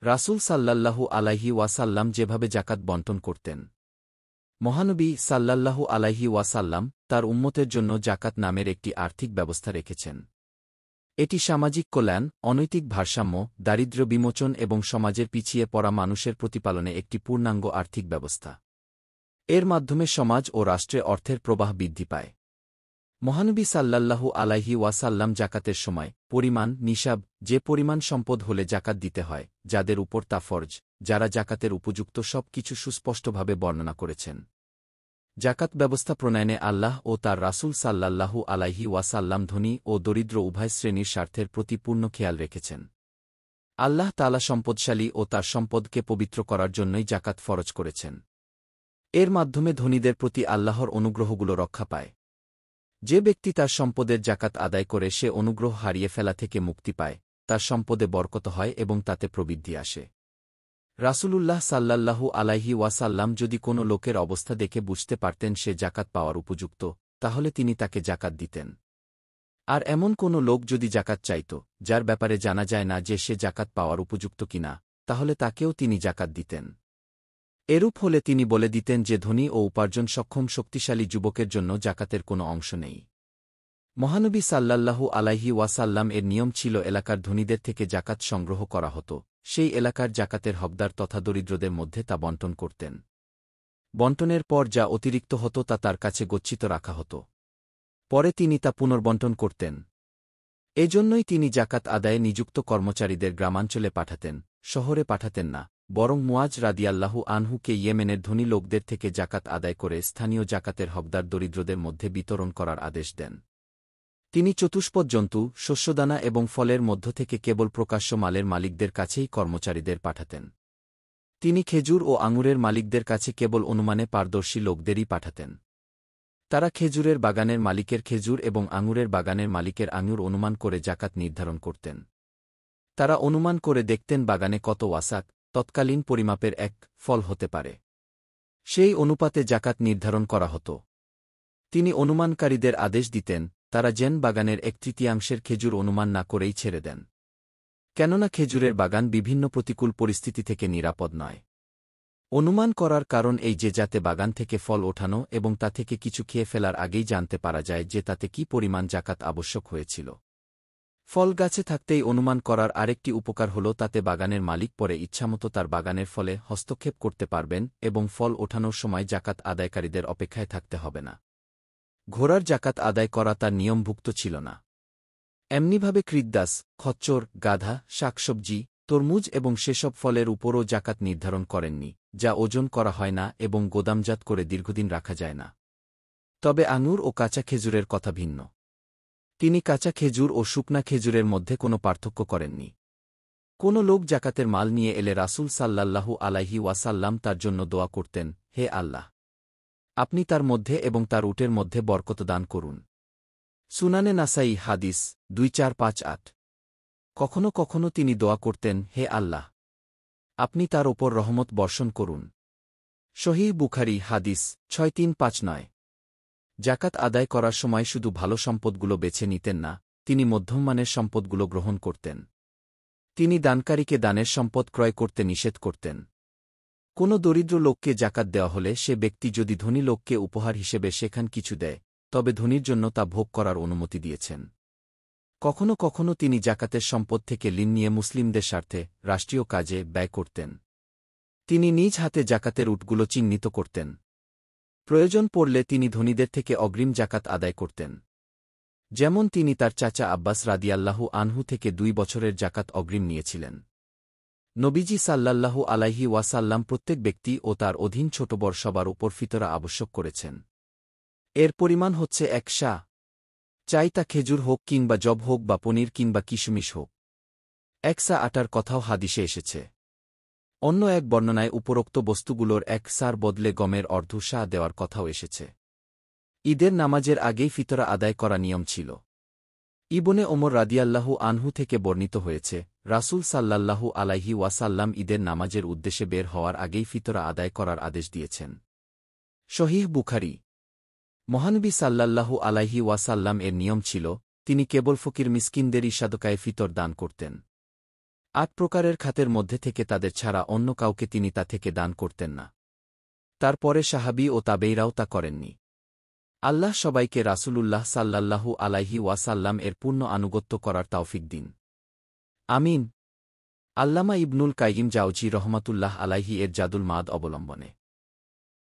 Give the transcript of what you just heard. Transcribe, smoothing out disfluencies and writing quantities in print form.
রাসূল সাল্লাল্লাহু আলাইহি ওয়াসাল্লাম যেভাবে যাকাত বণ্টন করতেন। মহানবী সাল্লাল্লাহু আলাইহি ওয়াসাল্লাম তার উম্মতের জন্য যাকাত নামের একটি আর্থিক ব্যবস্থা রেখেছেন। এটি সামাজিক কল্যাণ, অনৈতিক ভারসাম্য, দারিদ্র্য বিমোচন এবং সমাজের পিছিয়ে পড়া মানুষের প্রতিপালনে একটি পূর্ণাঙ্গ আর্থিক ব্যবস্থা। এর মাধ্যমে সমাজ ও রাষ্ট্রে অর্থের প্রবাহ বৃদ্ধি পায়। মহানবী সাল্লাল্লাহু আলাইহি ওয়াসাল্লাম যাকাতের সময় পরিমাণ, নিসাব, যে পরিমাণ সম্পদ হলে যাকাত দিতে হয়, যাদের উপর তা ফরজ, যারা যাকাতের উপযুক্ত সব কিছু সুস্পষ্টভাবে বর্ণনা করেছেন। যাকাত ব্যবস্থা প্রণয়নে আল্লাহ ও তার রাসূল সাল্লাল্লাহু আলাইহি ওয়াসাল্লাম ধনী ও দরিদ্র উভয় শ্রেণীর স্বার্থের প্রতি পূর্ণ খেয়াল রেখেছেন। আল্লাহ তাআলা সম্পদশালী ও তার সম্পদকে পবিত্র করার জন্যই যাকাত ফরজ করেছেন। এর মাধ্যমে ধনীদের প্রতি আল্লাহর অনুগ্রহগুলো রক্ষা পায়। যে ব্যক্তি তার সম্পদের যাকাত আদায় করে সে অনুগ্রহ হারিয়ে ফেলা থেকে মুক্তি পায়, তার সম্পদে বরকত হয় এবং তাতে প্রবৃদ্ধি আসে। রাসূলুল্লাহ সাল্লাল্লাহু আলাইহি ওয়াসাল্লাম যদি কোনো লোকের অবস্থা দেখে বুঝতে পারতেন সে যাকাত পাওয়ার উপযুক্ত, তাহলে তিনি তাকে যাকাত দিতেন। আর এমন কোনো লোক যদি যাকাত চাইত, যার ব্যাপারে জানা যায় না যে সে যাকাত পাওয়ার উপযুক্ত কিনা, তাহলে তাকেও তিনি যাকাত দিতেন। এরূপ হলে তিনি বলে দিতেন যে ধনী ও উপার্জন সক্ষম শক্তিশালী যুবকের জন্য যাকাতের কোনো অংশ নেই। মহানবী সাল্লাল্লাহু আলাইহি ওয়াসাল্লাম এর নিয়ম ছিল এলাকার ধনীদের থেকে যাকাত সংগ্রহ করা হতো, সেই এলাকার যাকাতের হকদার তথা দরিদ্রদের মধ্যে তা বণ্টন করতেন। বণ্টনের পর যা অতিরিক্ত হতো তা তার কাছে গচ্ছিত রাখা হতো। পরে তিনি তা পুনর্বণ্টন করতেন। এজন্যই তিনি যাকাত আদায়ে নিযুক্ত কর্মচারীদের গ্রামাঞ্চলে পাঠাতেন, শহরে পাঠাতেন না, বরং মুয়াজ রাদিয়াল্লাহু আনহুকে ইয়েমেনের ধনী লোকদের থেকে যাকাত আদায় করে স্থানীয় যাকাতের হকদার দরিদ্রদের মধ্যে বিতরণ করার আদেশ দেন। তিনি চতুষ্পদ জন্তু, শস্যদানা এবং ফলের মধ্য থেকে কেবল প্রকাশ্য মালের মালিকদের কাছেই কর্মচারীদের পাঠাতেন। তিনি খেজুর ও আঙুরের মালিকদের কাছে কেবল অনুমানে পারদর্শী লোকদেরই পাঠাতেন। তারা খেজুরের বাগানের মালিকের খেজুর এবং আঙুরের বাগানের মালিকের আঙুর অনুমান করে যাকাত নির্ধারণ করতেন। তারা অনুমান করে দেখতেন বাগানে কত ওয়াসাক, তৎকালীন পরিমাপের এক ফল হতে পারে। সেই অনুপাতে যাকাত নির্ধারণ করা হতো। তিনি অনুমানকারীদের আদেশ দিতেন, তারা যেন বাগানের 1/3 খেজুর অনুমান না করেই ছেড়ে দেন। কেননা খেজুরের বাগান বিভিন্ন প্রতিকূল পরিস্থিতি থেকে নিরাপদ নয়। অনুমান করার কারণ এই যে যাতে বাগান থেকে ফল ওঠানো এবং তা থেকে কিছু খেয়ে ফেলার আগেই জানতে পারা যায় যে তাতে কি পরিমাণ যাকাত আবশ্যক হয়েছিল। ফল গাছে থাকতেই অনুমান করার আরেকটি উপকার হল তাতে বাগানের মালিক পরে ইচ্ছামতো তার বাগানের ফলে হস্তক্ষেপ করতে পারবেন এবং ফল ওঠানোর সময় যাকাত আদায়কারীদের অপেক্ষায় থাকতে হবে না। ঘোড়ার যাকাত আদায় করা তার নিয়মভুক্ত ছিল না। এমনিভাবে কৃদ্দাস, খচ্চর, গাধা, শাকসবজি, তরমুজ এবং সেসব ফলের উপরও যাকাত নির্ধারণ করেননি, যা ওজন করা হয় না এবং গোদামজাত করে দীর্ঘদিন রাখা যায় না। তবে আঙুর ও কাঁচা খেজুরের কথা ভিন্ন। তিনি কাঁচা খেজুর ও শুকনা খেজুরের মধ্যে কোনো পার্থক্য করেননি। কোনো লোক যাকাতের মাল নিয়ে এলে রাসূল সাল্লাল্লাহু আলাইহি ওয়াসাল্লাম তার জন্য দোয়া করতেন, হে আল্লাহ! আপনি তার মধ্যে এবং তার উটের মধ্যে বরকত দান করুন। সুনানে নাসাই হাদিস 2458। কখনো কখনো তিনি দোয়া করতেন, হে আল্লাহ! আপনি তার ওপর রহমত বর্ষণ করুন। সহিহ বুখারী হাদিস 6359। যাকাত আদায় করার সময় শুধু ভালো সম্পদগুলো বেছে নিতেন না, তিনি মধ্যমমানের সম্পদগুলো গ্রহণ করতেন। তিনি দানকারীকে দানের সম্পদ ক্রয় করতে নিষেধ করতেন। কোনো দরিদ্র লোককে যাকাত দেওয়া হলে সে ব্যক্তি যদি ধনী লোককে উপহার হিসেবে সেখান কিছু দেয়, তবে ধনীর জন্য তা ভোগ করার অনুমতি দিয়েছেন। কখনো কখনো তিনি যাকাতের সম্পদ থেকে ঋণ নিয়ে মুসলিমদের স্বার্থে রাষ্ট্রীয় কাজে ব্যয় করতেন। তিনি নিজ হাতে যাকাতের উটগুলো চিহ্নিত করতেন। প্রয়োজন পড়লে তিনি ধনীদের থেকে অগ্রিম যাকাত আদায় করতেন। যেমন তিনি তার চাচা আব্বাস রাদিয়াল্লাহু আনহু থেকে 2 বছরের যাকাত অগ্রিম নিয়েছিলেন। নবীজি সাল্লাল্লাহু আলাইহি ওয়াসাল্লাম প্রত্যেক ব্যক্তি ও তার অধীন ছোট বড় সবার উপর ফিতরা আবশ্যক করেছেন। এর পরিমাণ হচ্ছে 1 সা। চাই তা খেজুর হোক কিংবা জব হোক বা পনির কিংবা কিশমিশ হোক। 1 সা আটার কথাও হাদিসে এসেছে। অন্য এক বর্ণনায় উপরোক্ত বস্তুগুলোর 1 সার বদলে গমের অর্ধ সা দেওয়ার কথাও এসেছে। ঈদের নামাজের আগেই ফিতরা আদায় করা নিয়ম ছিল। ইবনে ওমর রাদিয়াল্লাহু আনহু থেকে বর্ণিত হয়েছে, রাসূল সাল্লাল্লাহু আলাইহি ওয়াসাল্লাম ঈদের নামাজের উদ্দেশ্যে বের হওয়ার আগেই ফিতরা আদায় করার আদেশ দিয়েছেন। সহিহ বুখারী। মহানবী সাল্লাল্লাহু আলাইহি ওয়াসাল্লাম এর নিয়ম ছিল, তিনি কেবল ফকির মিসকিনদেরই সাদকায়ে ফিতর দান করতেন। ৮ প্রকারের খাতের মধ্যে থেকে তাদের ছাড়া অন্য কাউকে তিনি তা থেকে দান করতেন না। তারপরে সাহাবী ও তাবেঈরাও তা করেননি। আল্লাহ সবাইকে রাসূলুল্লাহ সাল্লাল্লাহু আলাইহি ওয়াসাল্লাম এর পূর্ণ আনুগত্য করার তৌফিক দিন। আমিন। আল্লামা ইবনুল কাইয়িম জাওযী রহমাতুল্লাহ আলাইহি এর জাদুল মাদ অবলম্বনে